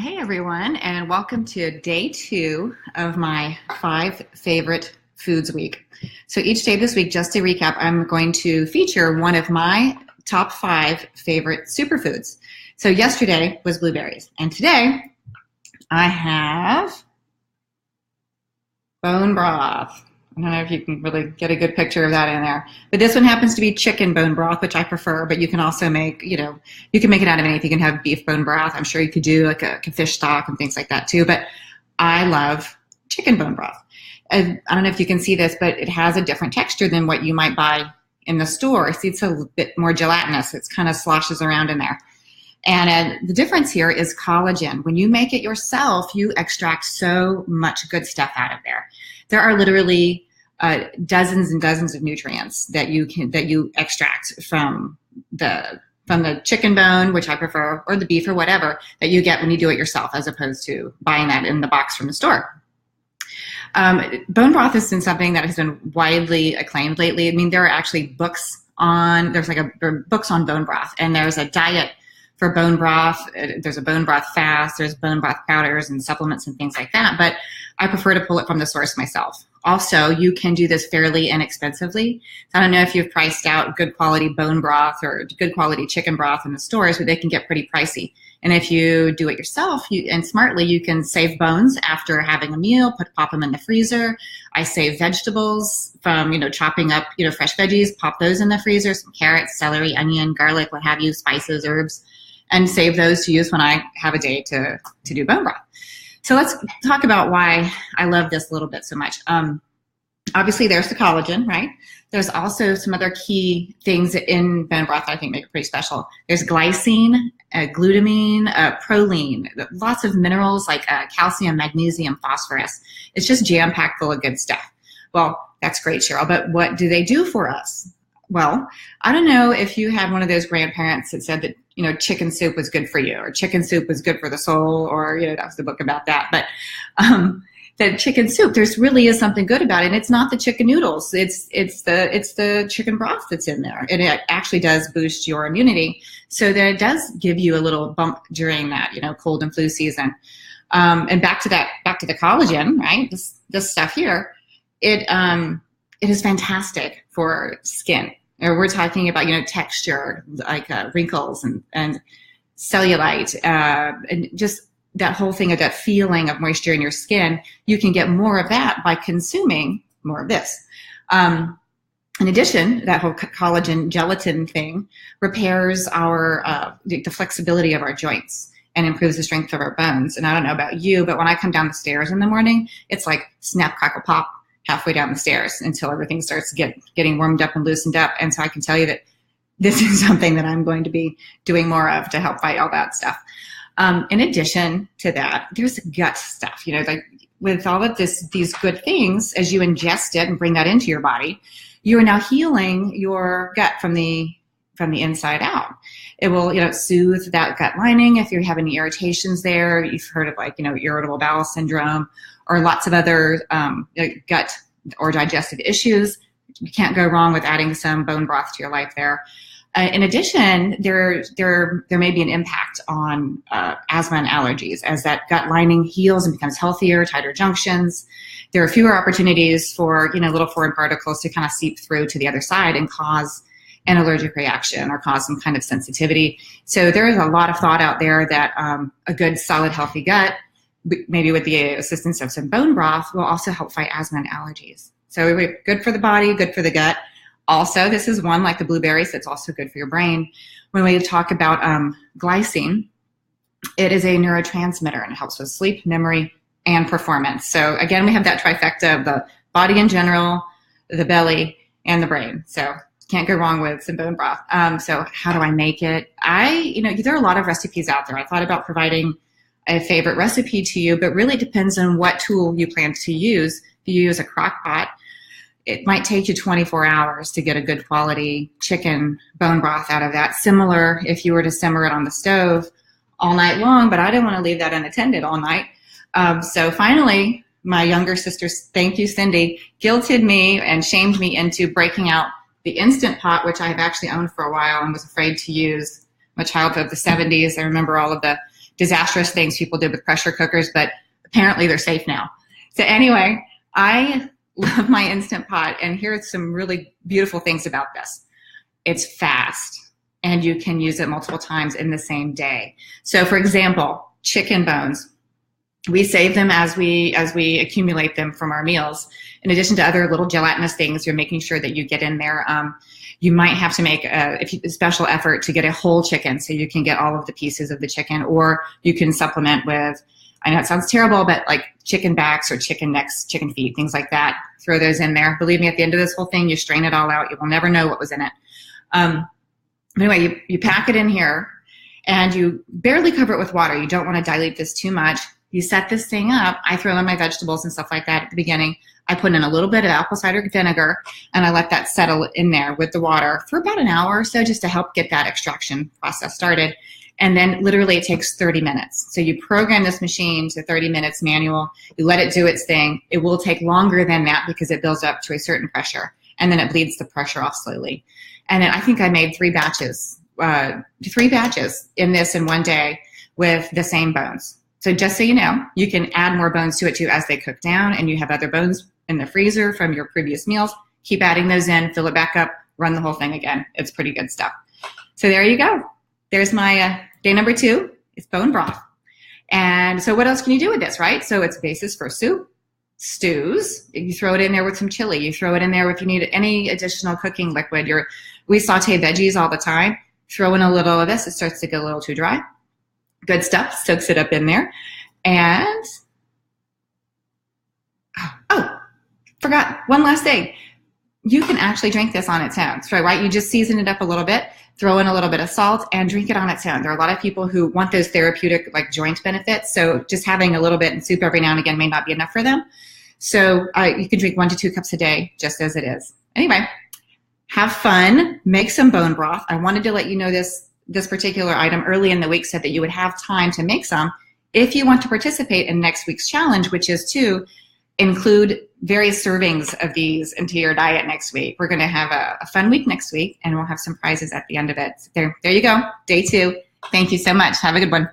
Hey everyone, and welcome to day 2 of my 5 favorite foods week. So each day this week, just to recap, I'm going to feature one of my top 5 favorite superfoods. So yesterday was blueberries, and today I have bone broth. I don't know if you can really get a good picture of that in there. But this one happens to be chicken bone broth, which I prefer, but you can also make, you can make it out of anything. You can have beef bone broth. I'm sure you could do like a fish stock and things like that too. But I love chicken bone broth. And I don't know if you can see this, but it has a different texture than what you might buy in the store. See, it's a bit more gelatinous. It kind of sloshes around in there. And the difference here is collagen. When you make it yourself, you extract so much good stuff out of there. There are literally dozens and dozens of nutrients that you extract from the chicken bone, which I prefer, or the beef or whatever, that you get when you do it yourself, as opposed to buying that in the box from the store. Bone broth has been something that has been widely acclaimed lately. I mean, there are actually books on bone broth, and there's a diet for bone broth. There's a bone broth fast, there's bone broth powders and supplements and things like that, but I prefer to pull it from the source myself. Also, you can do this fairly inexpensively. I don't know if you've priced out good quality bone broth or good quality chicken broth in the stores, but they can get pretty pricey. And if you do it yourself and smartly, you can save bones after having a meal, pop them in the freezer. I save vegetables from, chopping up, fresh veggies, pop those in the freezer, some carrots, celery, onion, garlic, what have you, spices, herbs, and save those to use when I have a day to do bone broth. So let's talk about why I love this a little bit so much. Obviously, there's the collagen, right? There's also some other key things in bone broth that I think make it pretty special. There's glycine, glutamine, proline, lots of minerals like calcium, magnesium, phosphorus. It's just jam-packed full of good stuff. Well, that's great, Cheryl, but what do they do for us? Well, I don't know if you had one of those grandparents that said that, chicken soup was good for you, or chicken soup was good for the soul, or, that was the book about that. But the chicken soup, there's really is something good about it. And it's not the chicken noodles. It's the chicken broth that's in there. And it actually does boost your immunity. So that it does give you a little bump during that, cold and flu season. And back to the collagen, right? This stuff here, it is fantastic for skin. Or we're talking about, texture, like wrinkles and cellulite, and just that whole thing of that feeling of moisture in your skin. You can get more of that by consuming more of this. In addition, that whole collagen gelatin thing repairs the flexibility of our joints and improves the strength of our bones. And I don't know about you, but when I come down the stairs in the morning, it's like snap, crackle, pop halfway down the stairs until everything starts getting warmed up and loosened up. And so I can tell you that this is something that I'm going to be doing more of to help fight all that stuff. In addition to that, there's gut stuff, like with all of these good things, as you ingest it and bring that into your body, you are now healing your gut from the inside out. It will, soothe that gut lining if you have any irritations there. You've heard of irritable bowel syndrome or lots of other gut or digestive issues. You can't go wrong with adding some bone broth to your life there. In addition, there may be an impact on asthma and allergies as that gut lining heals and becomes healthier, tighter junctions. There are fewer opportunities for, little foreign particles to kind of seep through to the other side and cause an allergic reaction or cause some kind of sensitivity. So there is a lot of thought out there that a good, solid, healthy gut, maybe with the assistance of some bone broth, will also help fight asthma and allergies. So we're good for the body, good for the gut. Also, this is one like the blueberries that's also good for your brain. When we talk about glycine, it is a neurotransmitter and it helps with sleep, memory, and performance. So again, we have that trifecta of the body in general, the belly, and the brain. So can't go wrong with some bone broth. So how do I make it? There are a lot of recipes out there. I thought about providing a favorite recipe to you, but really depends on what tool you plan to use. If you use a crock pot, it might take you 24 hours to get a good quality chicken bone broth out of that. Similar if you were to simmer it on the stove all night long, but I didn't want to leave that unattended all night. So finally, my younger sister, thank you, Cindy, guilted me and shamed me into breaking out the Instant Pot, which I have actually owned for a while and was afraid to use. My childhood of the 70s, I remember all of the disastrous things people did with pressure cookers, but apparently they're safe now. So anyway, I love my Instant Pot, and here's some really beautiful things about this. It's fast, and you can use it multiple times in the same day. So for example, chicken bones, we save them as we accumulate them from our meals. In addition to other little gelatinous things, you're making sure that you get in there. You might have to make a special effort to get a whole chicken so you can get all of the pieces of the chicken, or you can supplement with, I know it sounds terrible, but like chicken backs or chicken necks, chicken feet, things like that. Throw those in there. Believe me, at the end of this whole thing, you strain it all out. You will never know what was in it. Anyway, you pack it in here, and you barely cover it with water. You don't want to dilute this too much. You set this thing up. I throw in my vegetables and stuff like that at the beginning. I put in a little bit of apple cider vinegar, and I let that settle in there with the water for about an hour or so, just to help get that extraction process started. And then literally it takes 30 minutes. So you program this machine to 30 minutes manual. You let it do its thing. It will take longer than that because it builds up to a certain pressure, and then it bleeds the pressure off slowly. And then I think I made 3 batches in this in one day with the same bones. So just so you know, you can add more bones to it too as they cook down, and you have other bones in the freezer from your previous meals. Keep adding those in, fill it back up, run the whole thing again. It's pretty good stuff. So there you go. There's my day number 2. It's bone broth. And so what else can you do with this, right? So it's basis for soup, stews. You throw it in there with some chili. You throw it in there if you need any additional cooking liquid. We saute veggies all the time. Throw in a little of this. It starts to get a little too dry. Good stuff. Soaks it up in there. And, forgot one last thing. You can actually drink this on its own. So, right? You just season it up a little bit, throw in a little bit of salt, and drink it on its own. There are a lot of people who want those therapeutic, like, joint benefits. So just having a little bit in soup every now and again may not be enough for them. So you can drink 1 to 2 cups a day just as it is. Anyway, have fun. Make some bone broth. I wanted to let you know this particular item early in the week so that you would have time to make some if you want to participate in next week's challenge, which is to include various servings of these into your diet next week. We're going to have a fun week next week, and we'll have some prizes at the end of it. So there you go. Day 2. Thank you so much. Have a good one.